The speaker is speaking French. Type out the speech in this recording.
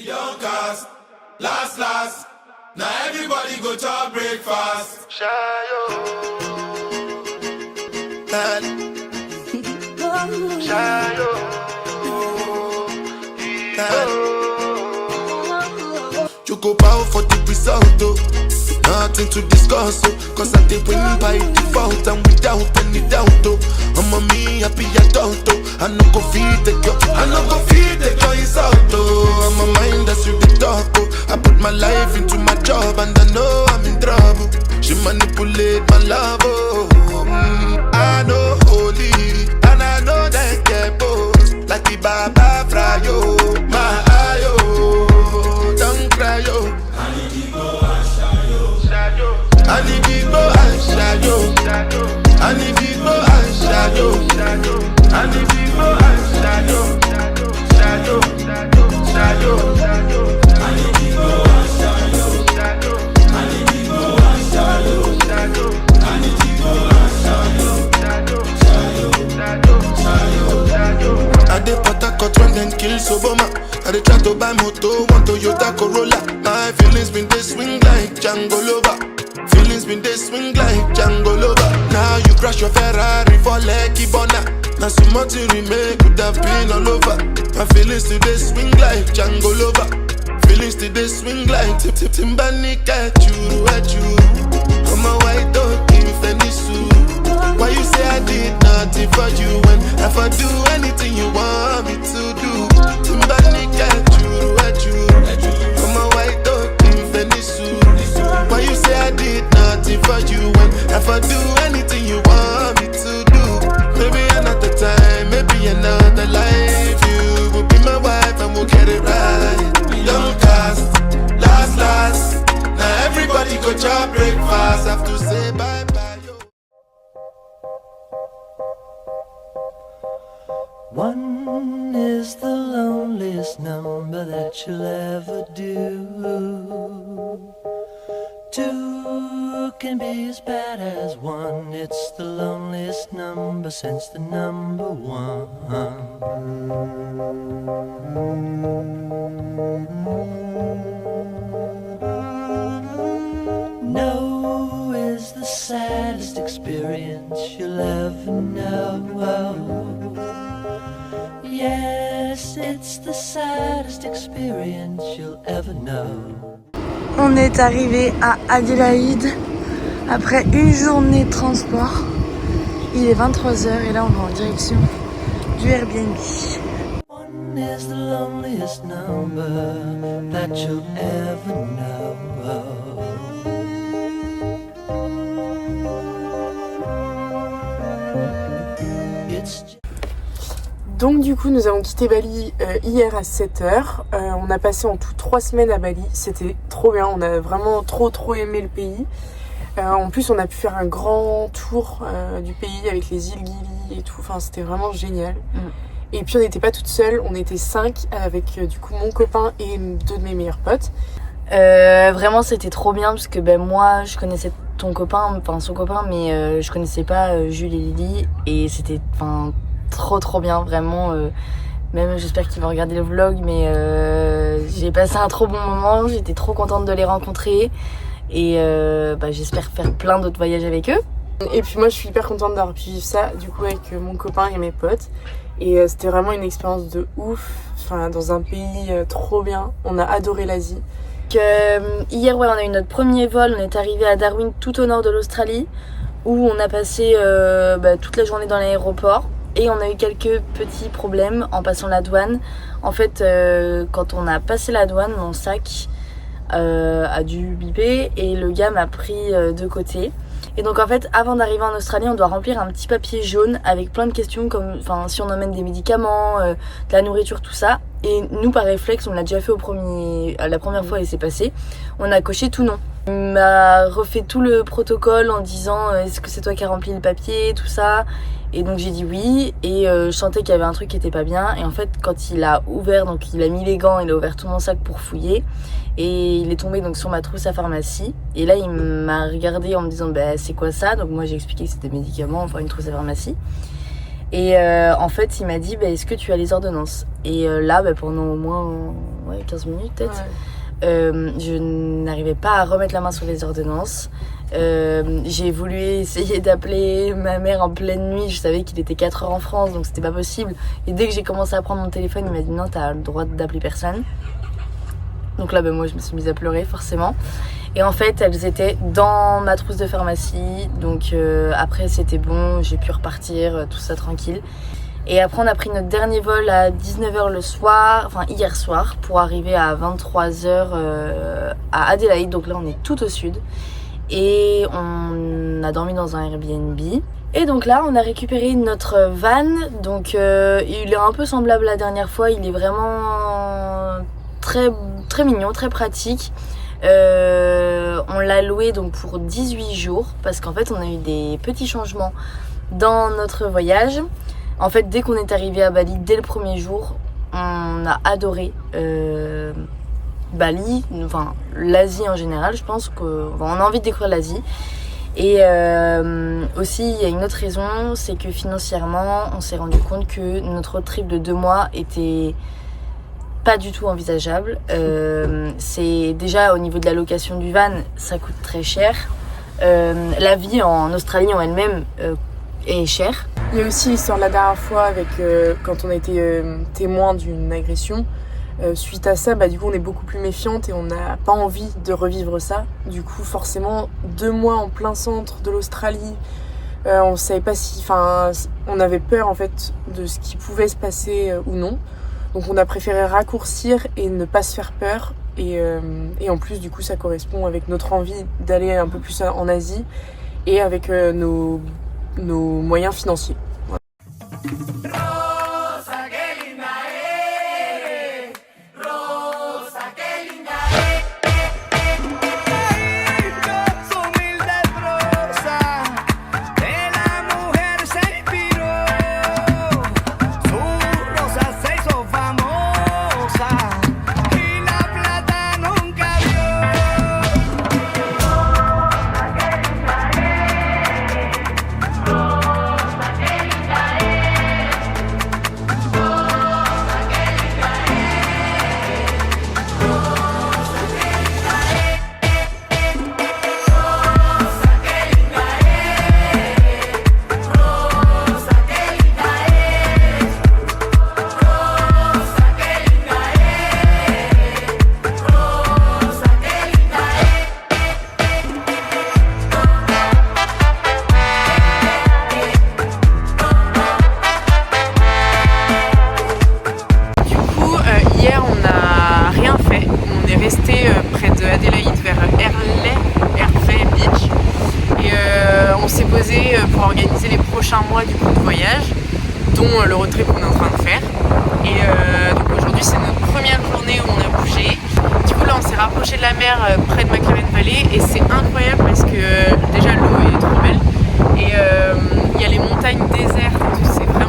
Young cast, last. Now everybody go to breakfast. Shayo. Shayo. You go bow for the result, though. Nothing to discuss, oh. Cause I did win by default and without any doubt, oh. I'm a me happy adult, oh. I no go feed the girl, it's out, oh. I'm a mind that's with the talk, oh. I put my life into my job and I know I'm in trouble. She manipulate my love, oh. I know holy and I know that get boss. Like the Baba Frayo, my ayo, don't cry, yo. I need people and shadow. I need people and shadow. I need people and shadow. Shadow. I need people and shadow. I need people and shadow. I need people and shadow. I dey Port Harcourt when them kill Soboma. I dey try to buy moto, want Toyota Corolla. My feelings been they swing like Django Lover. Feelings been they swing like Django Lover. Now you crash your Ferrari for Lucky Bona. Now so much you remake could have been all over. My feelings today swing like Django Lover. Feelings today swing like Timbani at you. Come on, white dog in Fenisu. Why you say I did nothing for you when if I do anything you want me to do? Timbani at you. Come on, white dog in Fenisu. Why you say I did nothing for you when if I do anything you want me to do? Maybe another time, maybe another life. You will be my wife and we'll get it right. Young cast, last. Now everybody go to breakfast. Have to say bye-bye. One is the loneliest number that you'll ever do. Two can be as bad as one. It's the loneliest number since the number one. No is the saddest experience you'll ever know. Yes, it's the saddest experience you'll ever know. On est arrivé à Adélaïde après une journée de transport. Il est 23h et là on va en direction du Airbnb. One is the loneliest number that you'll ever know. Donc du coup nous avons quitté Bali hier à 7h. On a passé en tout 3 semaines à Bali. C'était trop bien, on a vraiment trop aimé le pays. En plus on a pu faire un grand tour du pays avec les îles Gili et tout. Enfin c'était vraiment génial. Et puis on n'était pas toutes seules, on était 5 avec du coup mon copain et 2 de mes meilleurs potes. Vraiment c'était trop bien parce que moi je connaissais son copain mais je connaissais pas Jules et Lily et c'était trop bien vraiment. Même j'espère qu'ils vont regarder le vlog mais j'ai passé un trop bon moment, j'étais trop contente de les rencontrer et j'espère faire plein d'autres voyages avec eux. Et puis moi je suis hyper contente d'avoir pu vivre ça du coup avec mon copain et mes potes et c'était vraiment une expérience de ouf, dans un pays trop bien, on a adoré l'Asie. Hier on a eu notre premier vol, on est arrivé à Darwin tout au nord de l'Australie où on a passé toute la journée dans l'aéroport et on a eu quelques petits problèmes en passant la douane. En fait quand on a passé la douane, mon sac a dû biper et le gars m'a pris de côté. Et donc en fait avant d'arriver en Australie on doit remplir un petit papier jaune avec plein de questions comme si on emmène des médicaments, de la nourriture, tout ça. Et nous par réflexe on l'a déjà fait la première fois et c'est passé. On a coché tout non. Il m'a refait tout le protocole en disant est-ce que c'est toi qui as rempli le papier, tout ça. Et donc j'ai dit oui et je sentais qu'il y avait un truc qui était pas bien. Et en fait quand il a ouvert, donc il a mis les gants, il a ouvert tout mon sac pour fouiller. Et il est tombé donc sur ma trousse à pharmacie. Et là il m'a regardé en me disant c'est quoi ça. Donc moi j'ai expliqué que c'était des médicaments, une trousse à pharmacie. Et en fait, il m'a dit est-ce que tu as les ordonnances? Et là, pendant au moins 15 minutes peut-être, je n'arrivais pas à remettre la main sur les ordonnances. J'ai voulu essayer d'appeler ma mère en pleine nuit. Je savais qu'il était 4h en France, donc c'était pas possible. Et dès que j'ai commencé à prendre mon téléphone, il m'a dit non, t'as le droit d'appeler personne. Donc là, moi, je me suis mise à pleurer forcément. Et en fait, elles étaient dans ma trousse de pharmacie. Donc après, c'était bon, j'ai pu repartir, tout ça tranquille. Et après, on a pris notre dernier vol à 19h le soir, enfin hier soir, pour arriver à 23h à Adélaïde. Donc là, on est tout au sud. Et on a dormi dans un Airbnb. Et donc là, on a récupéré notre van. Donc il est un peu semblable à la dernière fois. Il est vraiment très, très mignon, très pratique. On l'a loué donc pour 18 jours parce qu'en fait, on a eu des petits changements dans notre voyage. En fait, dès qu'on est arrivé à Bali, dès le premier jour, on a adoré Bali, enfin l'Asie en général. Je pense qu'on a envie de découvrir l'Asie. Et aussi, il y a une autre raison, c'est que financièrement, on s'est rendu compte que notre trip de 2 mois était pas du tout envisageable. C'est déjà au niveau de la location du van, ça coûte très cher. La vie en Australie en elle-même est chère. Il y a aussi l'histoire de la dernière fois avec quand on a été témoin d'une agression. Suite à ça, du coup, on est beaucoup plus méfiante et on n'a pas envie de revivre ça. Du coup, forcément, 2 mois en plein centre de l'Australie, on savait pas on avait peur en fait de ce qui pouvait se passer ou non. Donc, on a préféré raccourcir et ne pas se faire peur. Et en plus, du coup, ça correspond avec notre envie d'aller un peu plus en Asie et avec nos moyens financiers. Voilà. Pour organiser les prochains mois du coup de voyage, dont le road trip qu'on est en train de faire. Et donc aujourd'hui c'est notre première journée où on a bougé. Du coup là on s'est rapproché de la mer près de McLaren Valley et c'est incroyable parce que déjà l'eau est trop belle et il y a les montagnes désertes, c'est vraiment